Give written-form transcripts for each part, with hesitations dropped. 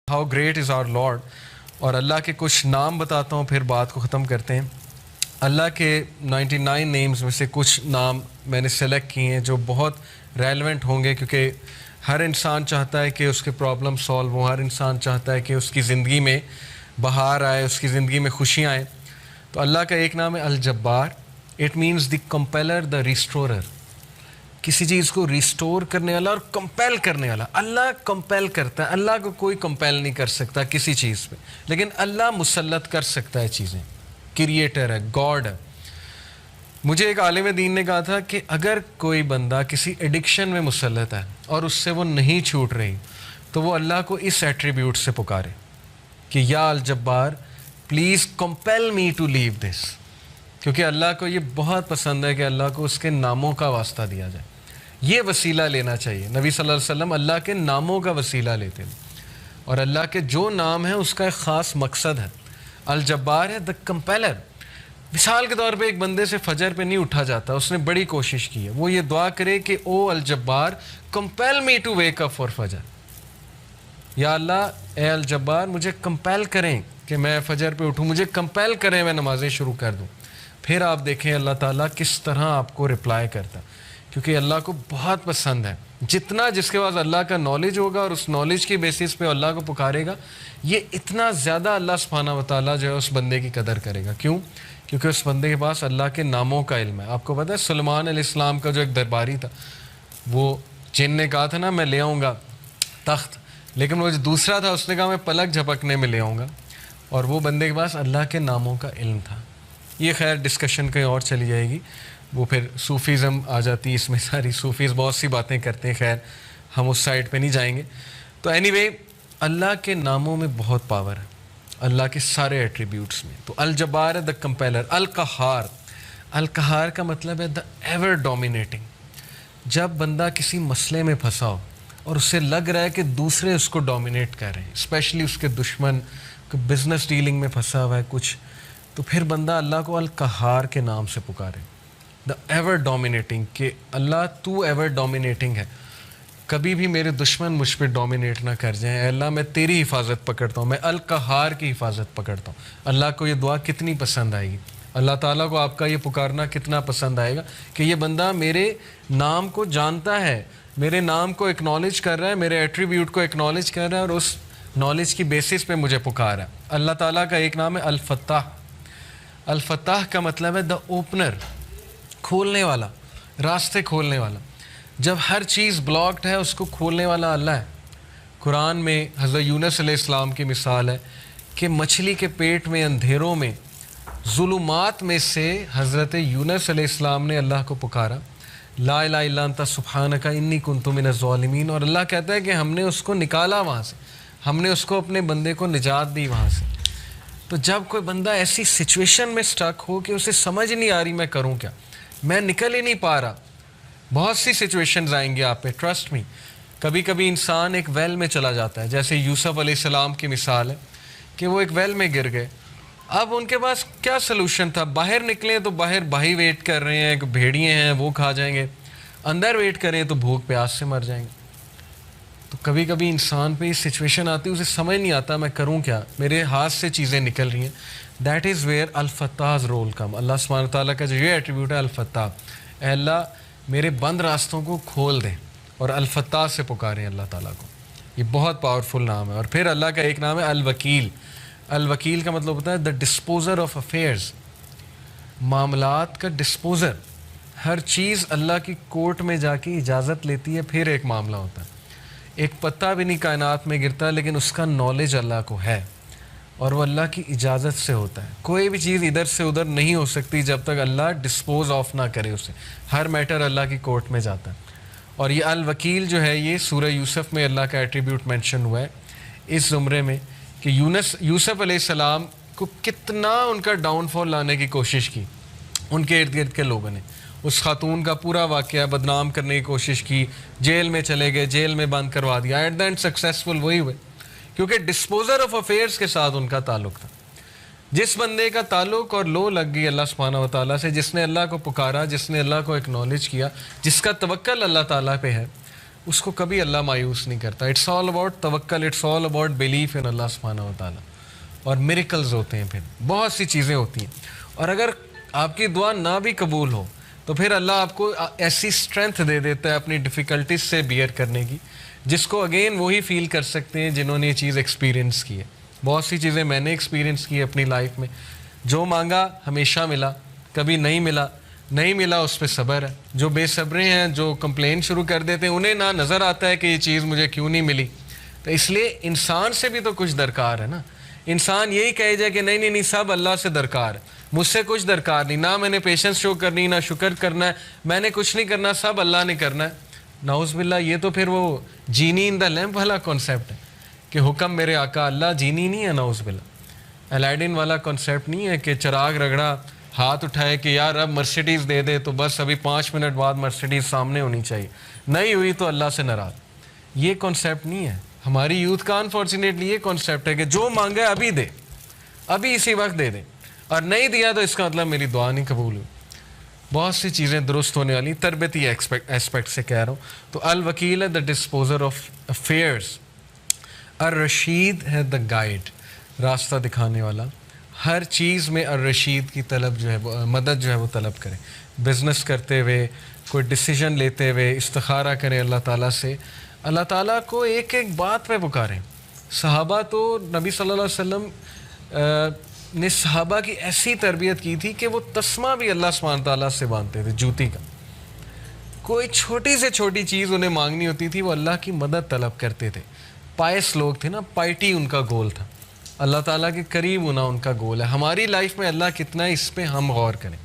How great is our lord. اور اللہ کے کچھ نام بتاتا ہوں پھر بات کو ختم کرتے ہیں. اللہ کے 99 نیمز میں سے کچھ نام میں نے سلیکٹ کیے ہیں جو بہت ریلیونٹ ہوں گے، کیونکہ ہر انسان چاہتا ہے کہ اس کے پرابلم سالو ہوں، ہر انسان چاہتا ہے کہ اس کی زندگی میں بہار آئے، اس کی زندگی میں خوشیاں آئیں. تو اللہ کا ایک نام ہے الجبار. اٹ مینس دی کمپیلر، دا ریسٹورر. کسی چیز کو ریسٹور کرنے والا اور کمپیل کرنے والا. اللہ کمپیل کرتا ہے، اللہ کو کوئی کمپیل نہیں کر سکتا کسی چیز پہ، لیکن اللہ مسلط کر سکتا ہے چیزیں. کریٹر ہے، گاڈ ہے. مجھے ایک عالم دین نے کہا تھا کہ اگر کوئی بندہ کسی ایڈکشن میں مسلط ہے اور اس سے وہ نہیں چھوٹ رہی، تو وہ اللہ کو اس ایٹریبیوٹ سے پکارے کہ یا الجبار پلیز کمپیل می ٹو لیو دس. کیونکہ اللہ کو یہ بہت پسند ہے کہ اللہ کو اس کے ناموں کا واسطہ دیا جائے. یہ وسیلہ لینا چاہیے. نبی صلی اللہ علیہ وسلم اللہ کے ناموں کا وسیلہ لیتے ہیں، اور اللہ کے جو نام ہیں اس کا ایک خاص مقصد ہے. الجبار ہے، دا کمپیلر. مثال کے طور پہ ایک بندے سے فجر پہ نہیں اٹھا جاتا، اس نے بڑی کوشش کی ہے، وہ یہ دعا کرے کہ O Al-Jabbar compel me to wake up for Fajr. یا اللہ اے الجبار مجھے کمپیل کریں کہ میں فجر پہ اٹھوں، مجھے کمپیل کریں میں نمازیں شروع کر دوں. پھر آپ دیکھیں اللہ تعالیٰ کس طرح آپ کو رپلائی کرتا، کیونکہ اللہ کو بہت پسند ہے. جتنا جس کے پاس اللہ کا نالج ہوگا اور اس نالج کی بیسس پہ اللہ کو پکارے گا، یہ اتنا زیادہ اللہ سبحانہ و تعالیٰ جو ہے اس بندے کی قدر کرے گا. کیوں؟ کیونکہ اس بندے کے پاس اللہ کے ناموں کا علم ہے. آپ کو پتہ ہے سلیمان علیہ السلام کا جو ایک درباری تھا، وہ جن نے کہا تھا نا میں لے آؤں گا تخت، لیکن وہ جو دوسرا تھا اس نے کہا میں پلک جھپکنے میں لے آؤں گا. اور وہ بندے کے پاس اللہ کے ناموں کا علم تھا. یہ خیر ڈسکشن کہیں اور چلی جائے گی، وہ پھر صوفیزم آ جاتی ہے اس میں ساری. صوفیز بہت سی باتیں کرتے ہیں، خیر ہم اس سائڈ پہ نہیں جائیں گے. تو اینی وے اللہ کے ناموں میں بہت پاور ہے، اللہ کے سارے ایٹریبیوٹس میں. تو الجبار ہے، دا کمپیلر. القہار. القہار کا مطلب ہے دا ایور ڈومینیٹنگ. جب بندہ کسی مسئلے میں پھنسا ہو اور اسے لگ رہا ہے کہ دوسرے اس کو ڈومینیٹ کر رہے ہیں، اسپیشلی اس کے دشمن، بزنس ڈیلنگ میں پھنسا ہوا ہے کچھ، تو پھر بندہ اللہ کو القہار کے نام سے پکارے. دا ایور ڈومینیٹنگ، کہ اللہ تو ایور ڈومینیٹنگ ہے، کبھی بھی میرے دشمن مجھ پہ ڈومینیٹ نہ کر جائیں. اے اللہ میں تیری حفاظت پکڑتا ہوں، میں القہار کی حفاظت پکڑتا ہوں. اللہ کو یہ دعا کتنی پسند آئے گی، اللہ تعالیٰ کو آپ کا یہ پکارنا کتنا پسند آئے گا کہ یہ بندہ میرے نام کو جانتا ہے، میرے نام کو اکنالج کر رہا ہے، میرے ایٹریبیوٹ کو اکنالج کر رہا ہے، اور اس نالج کی بیسس پہ مجھے پکارا ہے. اللہ تعالیٰ کا ایک نام ہے الفتاح. الفتاح کا مطلب ہے دا اوپنر، کھولنے والا، راستے کھولنے والا. جب ہر چیز بلاکڈ ہے اس کو کھولنے والا اللہ ہے. قرآن میں حضرت یونس علیہ السلام کی مثال ہے کہ مچھلی کے پیٹ میں اندھیروں میں ظلمات میں سے حضرت یونس علیہ السلام نے اللہ کو پکارا، لا الہ الا انت سبحانک انی کنت من الظالمین. اور اللہ کہتا ہے کہ ہم نے اس کو نکالا وہاں سے، ہم نے اس کو اپنے بندے کو نجات دی وہاں سے. تو جب کوئی بندہ ایسی سچویشن میں سٹک ہو کہ اسے سمجھ نہیں آ رہی میں کروں کیا، میں نکل ہی نہیں پا رہا، بہت سی سچویشنز آئیں گے آپ پہ، ٹرسٹ می. کبھی کبھی انسان ایک ویل میں چلا جاتا ہے، جیسے یوسف علیہ السلام کی مثال ہے کہ وہ ایک ویل میں گر گئے. اب ان کے پاس کیا سلوشن تھا؟ باہر نکلیں تو باہر بھائی ویٹ کر رہے ہیں، بھیڑیے ہیں وہ کھا جائیں گے، اندر ویٹ کریں تو بھوک پیاس سے مر جائیں گے. تو کبھی کبھی انسان پہ یہ سچویشن آتی ہے، اسے سمجھ نہیں آتا میں کروں کیا، میرے ہاتھ سے چیزیں نکل رہی ہیں. دیٹ از ویئر الفتاح's رول کم. اللہ سبحانہ تعالیٰ کا جو یہ ایٹریبیوٹ ہے الفتاح، اے اللہ میرے بند راستوں کو کھول دیں، اور الفتاح سے پکاریں اللہ تعالیٰ کو. یہ بہت پاورفل نام ہے. اور پھر اللہ کا ایک نام ہے الوکیل. الوکیل کا مطلب ہوتا ہے دا ڈسپوزر آف افیئرز، معاملات کا ڈسپوزر. ہر چیز اللہ کی کورٹ میں جا کے اجازت لیتی ہے پھر ایک معاملہ ہوتا ہے. ایک پتا بھی نہیں کائنات میں گرتا لیکن اس کا نالج اللہ کو ہے، اور وہ اللہ کی اجازت سے ہوتا ہے. کوئی بھی چیز ادھر سے ادھر نہیں ہو سکتی جب تک اللہ ڈسپوز آف نہ کرے اسے. ہر میٹر اللہ کی کورٹ میں جاتا ہے. اور یہ الوکیل جو ہے یہ سورہ یوسف میں اللہ کا ایٹریبیوٹ مینشن ہوا ہے اس زمرے میں، کہ یوسف علیہ السلام کو کتنا ان کا ڈاؤن فال لانے کی کوشش کی ان کے ارد گرد کے لوگوں نے. اس خاتون کا پورا واقعہ بدنام کرنے کی کوشش کی، جیل میں چلے گئے، جیل میں بند کروا دیا. ایٹ دا اینڈ سکسیزفل وہی ہوئے، کیونکہ ڈسپوزر آف افیئرس کے ساتھ ان کا تعلق تھا. جس بندے کا تعلق اور لو لگ گئی اللہ سبحانہ و تعالیٰ سے، جس نے اللہ کو پکارا، جس نے اللہ کو اکنالج کیا، جس کا توکل اللہ تعالیٰ پہ ہے، اس کو کبھی اللہ مایوس نہیں کرتا. It's all about tawakkul, it's all about belief in Allah سبحانہ و تعالیٰ. اور میریکلز ہوتے ہیں, پھر بہت سی چیزیں ہوتی ہیں. اور اگر آپ کی دعا نہ بھی قبول ہو تو پھر اللہ آپ کو ایسی اسٹرینتھ دے دیتا ہے اپنی ڈیفیکلٹیز سے بیئر کرنے کی, جس کو اگین وہی فیل کر سکتے ہیں جنہوں نے یہ چیز ایکسپیرینس کی ہے. بہت سی چیزیں میں نے ایکسپیرینس کی اپنی لائف میں. جو مانگا ہمیشہ ملا, کبھی نہیں ملا اس پہ صبر ہے. جو بے صبرے ہیں, جو کمپلین شروع کر دیتے ہیں, انہیں نہ نظر آتا ہے کہ یہ چیز مجھے کیوں نہیں ملی. تو اس لیے انسان سے بھی تو کچھ درکار ہے نا. انسان یہی کہے جائے کہ نہیں سب اللہ سے درکار ہے, مجھ سے کچھ درکار نہیں, نہ میں نے پیشنس شو کرنی, نہ شکر کرنا ہے, میں نے کچھ نہیں کرنا, سب اللہ نے کرنا ہے. نعوذ باللہ, یہ تو پھر وہ جینی ان دا لیمپ والا کانسیپٹ ہے کہ حکم میرے آقا اللہ جینی نہیں ہے. نعوذ باللہ, الیڈن والا کانسیپٹ نہیں ہے کہ چراغ رگڑا, ہاتھ اٹھائے کہ یار اب مرسیڈیز دے دے تو بس ابھی 5 منٹ بعد مرسیڈیز سامنے ہونی چاہیے, نہیں ہوئی تو اللہ سے ناراض. یہ کانسیپٹ نہیں ہے. ہماری یوتھ کا انفارچونیٹلی یہ کانسیپٹ ہے کہ جو مانگے ابھی دے, ابھی اسی وقت دے دے, اور نہیں دیا تو اس کا مطلب میری دعا نہیں قبول ہوئی. بہت سی چیزیں درست ہونے والی, تربیتی ایسپیکٹ سے کہہ رہا ہوں. تو الوکیل ہے دا ڈسپوزر آف افیئرس, الرشید ہے دا گائیڈ, راستہ دکھانے والا. ہر چیز میں الرشید کی طلب جو ہے مدد جو ہے وہ طلب کریں. بزنس کرتے ہوئے, کوئی ڈیسیجن لیتے ہوئے استخارہ کریں اللہ تعالیٰ سے. اللہ تعالیٰ کو ایک ایک بات پہ پکاریں. صحابہ تو نبی صلی اللہ علیہ وسلم نے صحابہ کی ایسی تربیت کی تھی کہ وہ تسمہ بھی اللہ سبحانہ تعالیٰ سے باندھتے تھے, جوتی کا. کوئی چھوٹی سے چھوٹی چیز انہیں مانگنی ہوتی تھی, وہ اللہ کی مدد طلب کرتے تھے. پائس لوگ تھے نا, پائٹی ان کا گول تھا, اللہ تعالیٰ کے قریب ہونا ان کا گول ہے. ہماری لائف میں اللہ کتنا ہے اس پہ ہم غور کریں.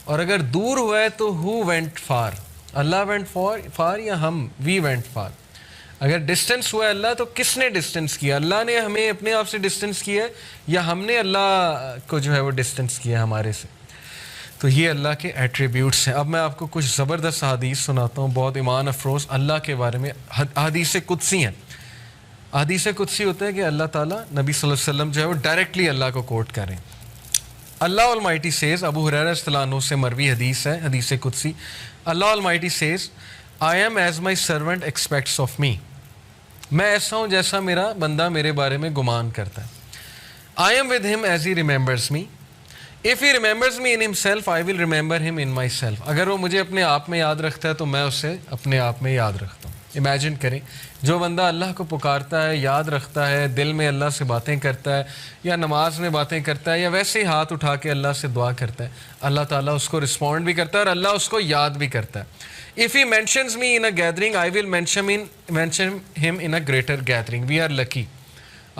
اور اگر دور ہوا ہے تو who went far, Allah went far یا ہم وی وینٹ فار. اگر ڈسٹنس ہوا ہے اللہ تو کس نے ڈسٹنس کیا؟ اللہ نے ہمیں اپنے آپ سے ڈسٹنس کیا ہے یا ہم نے اللہ کو جو ہے وہ ڈسٹنس کیا ہے ہمارے سے؟ تو یہ اللہ کے ایٹریبیوٹس ہیں. اب میں آپ کو کچھ زبردست حدیث سناتا ہوں, بہت ایمان افروز اللہ کے بارے میں. حدیث قدسی ہیں. حدیث قدسی ہوتا ہے کہ اللہ تعالیٰ نبی صلی اللہ علیہ وسلم جو ہے وہ ڈائریکٹلی اللہ کو کوٹ کریں. اللہ المائٹی سیز, ابو ہریرہ رضی اللہ عنہ سے مروی حدیث ہے, حدیث قدسی. Allah almighty says, I am as my servant expects of me. میں ایسا ہوں جیسا میرا بندہ میرے بارے میں گمان کرتا ہے. I am with him as he remembers me. If he remembers me in himself, I will remember him in myself. اگر وہ مجھے اپنے آپ میں یاد رکھتا ہے تو میں اسے اپنے آپ میں یاد رکھتا ہوں. امیجن کریں, جو بندہ اللہ کو پکارتا ہے, یاد رکھتا ہے, دل میں اللہ سے باتیں کرتا ہے, یا نماز میں باتیں کرتا ہے, یا ویسے ہی ہاتھ اٹھا کے اللہ سے دعا کرتا ہے, اللہ تعالیٰ اس کو رسپونڈ بھی کرتا ہے اور اللہ اس کو یاد بھی کرتا ہے. If he mentions me in a gathering, I will mention him in a greater gathering. We are lucky.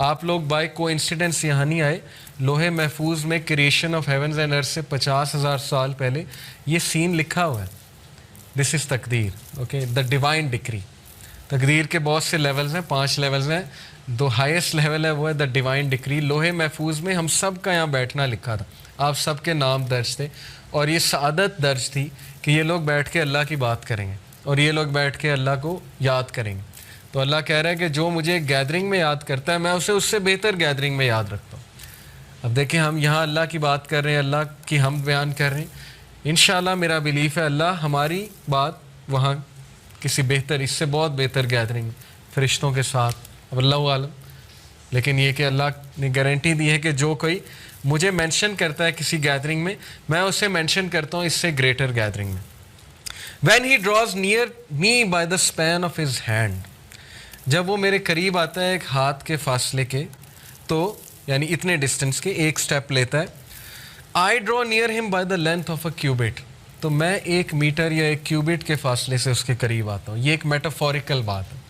آپ لوگ بائی کو انسیڈنس یہاں نہیں آئے. لوہے محفوظ میں کریشن آف ہیونز اینڈ ارتھ سے 50,000 سال پہلے یہ سین لکھا ہوا ہے. دس از تقدیر, اوکے, دا ڈیوائن ڈکری. تقدیر کے بہت سے لیولز ہیں, 5 لیولز ہیں. دو ہائیسٹ لیول ہے وہ ہے دا ڈیوائن ڈکری. لوہے محفوظ میں ہم سب کا یہاں بیٹھنا لکھا تھا, آپ سب کے نام درج تھے, اور یہ سعادت درج تھی کہ یہ لوگ بیٹھ کے اللہ کی بات کریں گے اور یہ لوگ بیٹھ کے اللہ کو یاد کریں گے. تو اللہ کہہ رہا ہے کہ جو مجھے گیدرنگ میں یاد کرتا ہے میں اسے اس سے بہتر گیدرنگ میں یاد رکھتا ہوں. اب دیکھیں, ہم یہاں اللہ کی بات کر رہے ہیں, اللہ کی ہم بیان کر رہے ہیں. انشاءاللہ میرا بلیف ہے اللہ ہماری بات وہاں کسی بہتر, اس سے بہت بہتر گیدرنگ فرشتوں کے ساتھ, اب اللہ عالم. لیکن یہ کہ اللہ نے گارنٹی دی ہے کہ جو کوئی مجھے مینشن کرتا ہے کسی گیدرنگ میں اسے مینشن کرتا ہوں اس سے گریٹر گیدرنگ میں. When he draws near me by the span of his hand, جب وہ میرے قریب آتا ہے ایک ہاتھ کے فاصلے کے, تو یعنی اتنے ڈسٹنس کے, ایک سٹیپ لیتا ہے. I draw near him by the length of a cubit, تو میں 1 میٹر یا 1 کیوبٹ کے فاصلے سے اس کے قریب آتا ہوں. یہ ایک میٹافوریکل بات ہے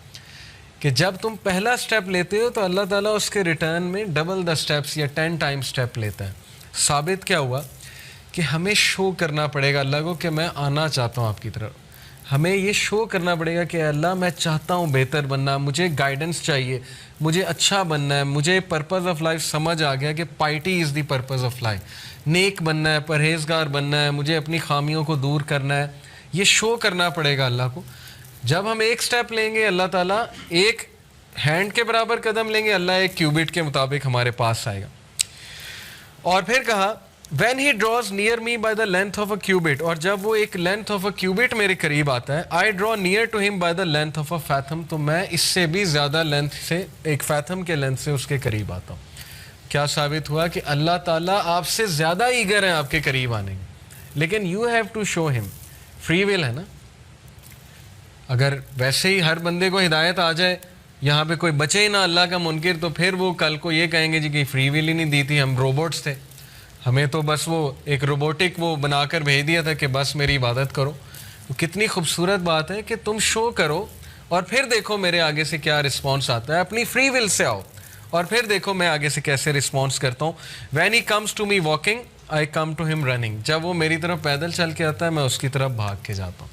کہ جب تم پہلا سٹیپ لیتے ہو تو اللہ تعالیٰ اس کے ریٹرن میں ڈبل دا سٹیپس یا 10 ٹائم سٹیپ لیتا ہے. ثابت کیا ہوا کہ ہمیں شو کرنا پڑے گا اللہ کو کہ میں آنا چاہتا ہوں آپ کی طرف. ہمیں یہ شو کرنا پڑے گا کہ اللہ میں چاہتا ہوں بہتر بننا, مجھے گائیڈنس چاہیے, مجھے اچھا بننا ہے, مجھے پرپز آف لائف سمجھ آ گیا کہ piety is the purpose of life, نیک بننا ہے, پرہیزگار بننا ہے, مجھے اپنی خامیوں کو دور کرنا ہے. یہ شو کرنا پڑے گا اللہ کو. جب ہم ایک سٹیپ لیں گے اللہ تعالیٰ ایک ہینڈ کے برابر قدم لیں گے, اللہ 1 کیوبٹ کے مطابق ہمارے پاس آئے گا. اور پھر کہا When he draws near me by the length of a cubit, اور جب وہ ایک length of a cubit میرے قریب آتا ہے, I draw near to him by the length of a fathom, تو میں اس سے بھی زیادہ length سے, ایک fathom کے length سے اس کے قریب آتا ہوں. کیا ثابت ہوا کہ اللہ تعالیٰ آپ سے زیادہ ایگر ہیں آپ کے قریب آنے میں, لیکن you have to show him. free will ہے نا. اگر ویسے ہی ہر بندے کو ہدایت آ جائے, یہاں پہ کوئی بچے ہی نہ اللہ کا منکر, تو پھر وہ کل کو یہ کہیں گے جی کہ فری ول ہی نہیں دی تھی, ہم روبوٹس تھے, ہمیں تو بس وہ ایک روبوٹک وہ بنا کر بھیج دیا تھا کہ بس میری عبادت کرو. کتنی خوبصورت بات ہے کہ تم شو کرو اور پھر دیکھو میرے آگے سے کیا رسپانس آتا ہے. اپنی فری ول سے آؤ اور پھر دیکھو میں آگے سے کیسے رسپانس کرتا ہوں. When he comes to me walking, I come to him running. جب وہ میری طرف پیدل چل کے آتا ہے میں اس کی طرف بھاگ کے جاتا ہوں.